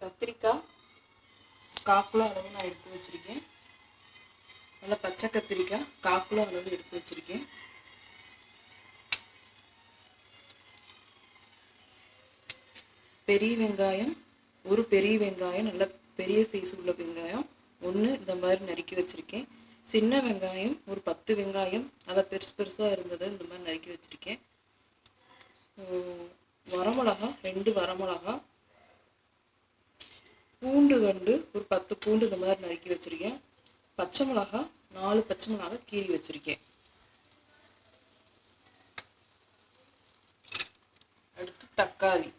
கத்திரிக்காய் 1/4 கிலோ அளவு நான் எடுத்து வச்சிருக்கேன். நல்ல பச்சை கத்திரிக்காய் 1/4 கிலோ அளவு எடுத்து வச்சிருக்கேன். பெரிய வெங்காயம், ஒரு பெரிய வெங்காயம், நல்ல பெரிய சைஸ் உள்ள வெங்காயம் 1 இந்த மாதிரி நறுக்கி வச்சிருக்கேன். சின்ன வெங்காயம் ஒரு 10 வெங்காயம், நல்லா பெருசு பெருசாக இருந்தது இந்த மாதிரி நறுக்கி வச்சிருக்கேன். வரமிளகா 2 வரமிளகா, பூண்டு ஒரு 10 பூண்டு இந்த மாதிரி நறுக்கி வச்சிருக்கேன். பச்சை மிளகா 4 பச்சை மிளகா கீறி வச்சிருக்கேன். அடுத்து தக்காளி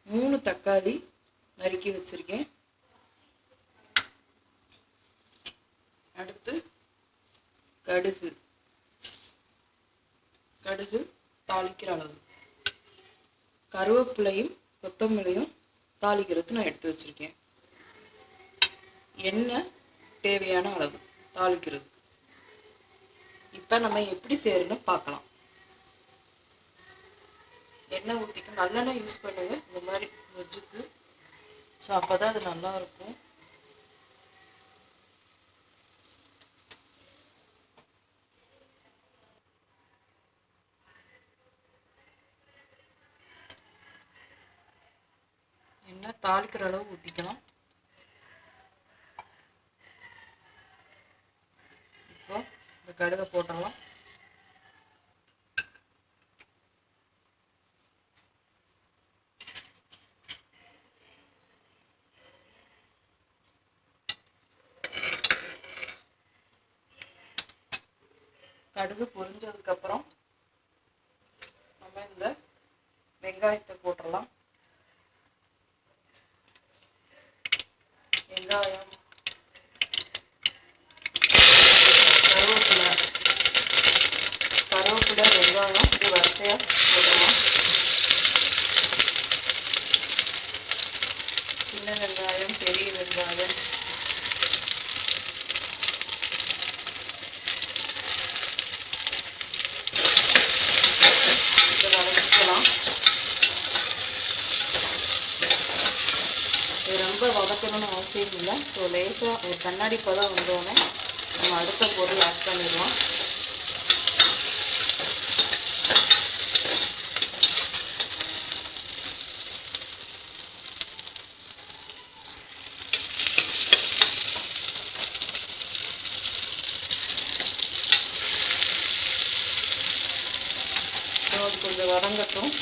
3 தக்காளி நறுக்கி வச்சிருக்கேன். அடுத்து கடுகு தாளிக்கிற அளவு, கருவேப்பிலையும் கொத்தமல்லியும் தாளிக்கிறதுக்கு நான் எடுத்து வச்சிருக்கேன். எண்ணெய் தேவையான அளவு தாளிக்கிறதுக்கு. இப்போ நம்ம எப்படி செய்யறதுன்னு பார்க்கலாம். எண்ணெய் ஊற்றிக்க, நல்லெண்ணெய் யூஸ் பண்ணுங்க இந்த மாதிரி வெஜ்ஜுக்கு. ஸோ அப்போதான் அது நல்லா இருக்கும். எண்ணெய் தாளிக்கிற அளவு ஊற்றிக்கலாம். இப்போ இந்த கடுகை போட்டுடலாம். கடுகு பொரிஞ்சதுக்கு அப்புறம் நம்ம இந்த வெங்காயத்தை போட்டுடலாம். வெங்காயம், கருவேப்பிலை, வெங்காயம் இது வரிசையா போட்டுடலாம். சின்ன வெங்காயம், பெரிய வெங்காயம், இதை வதக்கிக்கலாம். இது ரொம்ப வதக்கணும்னு அவசியம் இல்லை. ஸோ லேசாக ஒரு கண்ணாடி பதம் வந்தோடனே நம்ம அடுத்த பொருள் ஆட் பண்ணிடலாம். அது கொஞ்சம் வதங்கட்டும்.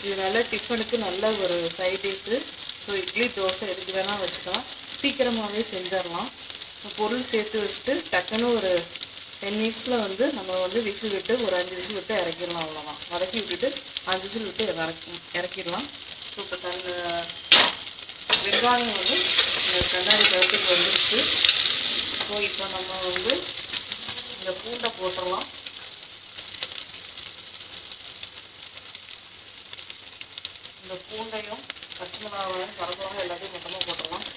இது நல்ல டிஃபனுக்கு நல்ல ஒரு side dish. So idli dosa எதுக்கு வேணால் வச்சுக்கலாம். சீக்கிரமாகவே செஞ்சிடலாம். பொருள் சேர்த்து வச்சுட்டு டக்குன்னு ஒரு 10 மினிட்ஸில் நம்ம விசில் விட்டு ஒரு 5 விசில் விட்டு இறக்கிடலாம். அவ்வளோதான். வதக்கி விட்டுட்டு 5 விசில் விட்டு இறக்கிடலாம். ஸோ இப்போ வெங்காயம் இந்த கண்ணாடி பழத்துக்கு வந்துருச்சு. ஸோ இப்போ நம்ம இந்த பூண்டை போட்டுடலாம். இந்த பூண்டையும் பச்சை மிளகாயும் வரமிளகாயும் எல்லாத்தையும் மொத்தமாக போட்டுடலாம்.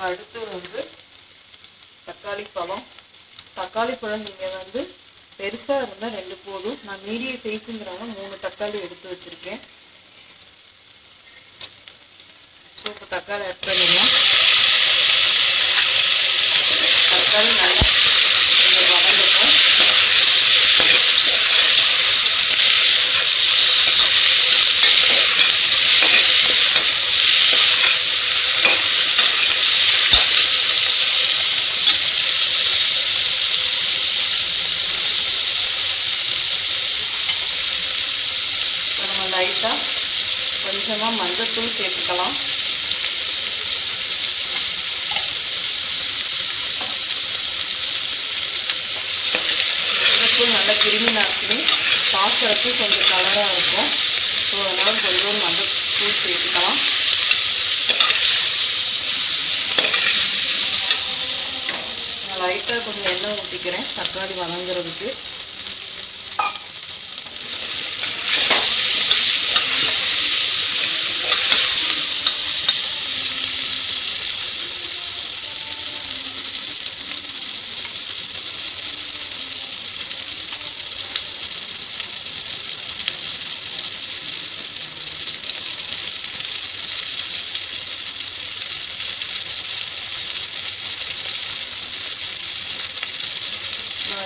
அடுத்து தக்காளி பழம் நீங்கள் பெருசாக இருந்தால் 2 போதும். நான் மீடியம் சைஸுங்கிறவங்க 3 தக்காளி எடுத்து வச்சுருக்கேன். ஸோ இப்போ தக்காளி ஆட் பண்ணிடலாம். தக்காளி நல்லா கொஞ்சம் வதங்கட்டும். லைட்டாக கொஞ்சமாக மஞ்சத்தூள் சேர்த்துக்கலாம். மஞ்சத்தூள் நல்லா கிருமி நாசினி, பார்க்கறதுக்கு கொஞ்சம் கலராக இருக்கும். ஸோ அதனால் கொஞ்சம் மஞ்சத்தூள் சேர்த்துக்கலாம். லைட்டாக கொஞ்சம் எண்ணெய் ஊற்றிக்கிறேன் தக்காளி வதங்குறதுக்கு.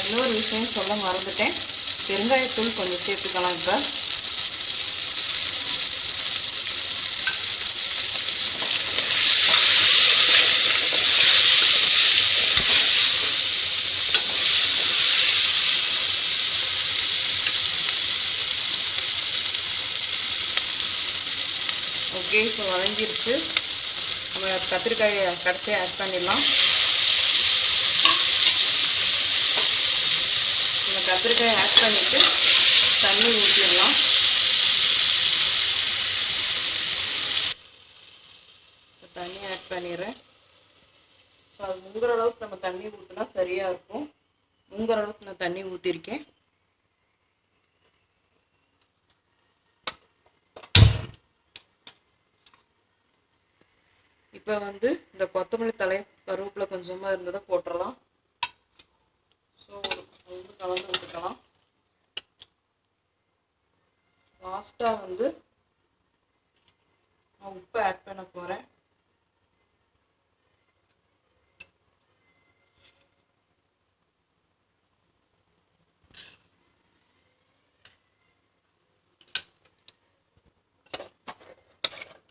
இன்னொரு விஷயம் சொல்ல மறந்துட்டேன், பெருங்காயத்தூள் கொஞ்சம் சேர்த்துக்கலாம். இப்போ ஓகே, இப்போ வதங்கிருச்சு. நம்ம கத்திரிக்காயை கடைசியாக ஆட் பண்ணிடலாம். நம்ம கத்திரிக்காயை ஆட் பண்ணிவிட்டு தண்ணி ஊற்றிடலாம். தண்ணி ஆட் பண்ணிடுறேன். ஸோ அது முங்குற அளவுக்கு நம்ம தண்ணி ஊற்றினா சரியாக இருக்கும். முங்குற அளவுக்கு நான் தண்ணி ஊற்றிருக்கேன். இப்போ வந்து இந்த கொத்தமல்லி தழை கருவேப்பிலை கொஞ்சமாக இருந்ததை போட்டுடலாம். ஸோ வந்து கலந்து விட்டுக்கலாம். லாஸ்ட்டாக வந்து நான் உப்பு ஆட் பண்ண போகிறேன்.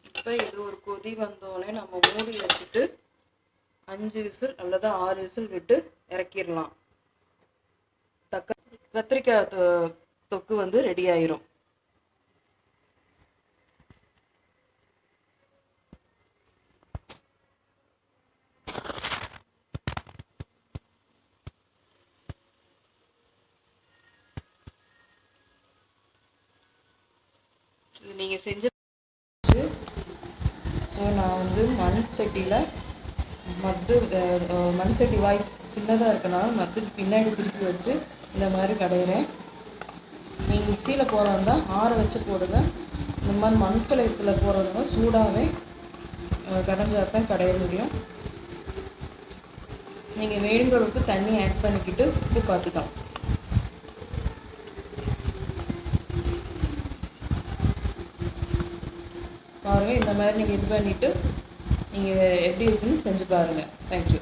இப்போ இது ஒரு கொதி வந்தோடனே நம்ம மூடி வச்சுட்டு 5 விசில் அல்லது 6 விசில் விட்டு இறக்கிடலாம். கத்திரிக்காய் தொக்கு வந்து ரெடி ஆயிரும். இது நீங்கள் செஞ்ச ஸோ நான் வந்து மண் சட்டியில் மண் சட்டி வாய் சின்னதாக இருக்கனால மத்துக்கு பின்னாடி திருப்பி வச்சு இந்த மாதிரி கடையிறேன். நீங்கள் மிக்சியில் போகிறதா ஆற வச்சு போடுங்க. இந்த மாதிரி மண் கலயத்தில் போகிறதுனா சூடாகவே கடைஞ்சாதான் கடைய முடியும். நீங்கள் வேணுங்கிற அளவுக்கு தண்ணி ஆட் பண்ணிக்கிட்டு உப்பு பார்த்துக்கலாம். பாருங்கள், இந்த மாதிரி நீங்கள் இது பண்ணிவிட்டு நீங்கள் எப்படி இருக்குன்னு செஞ்சு பாருங்கள். தேங்க்யூ.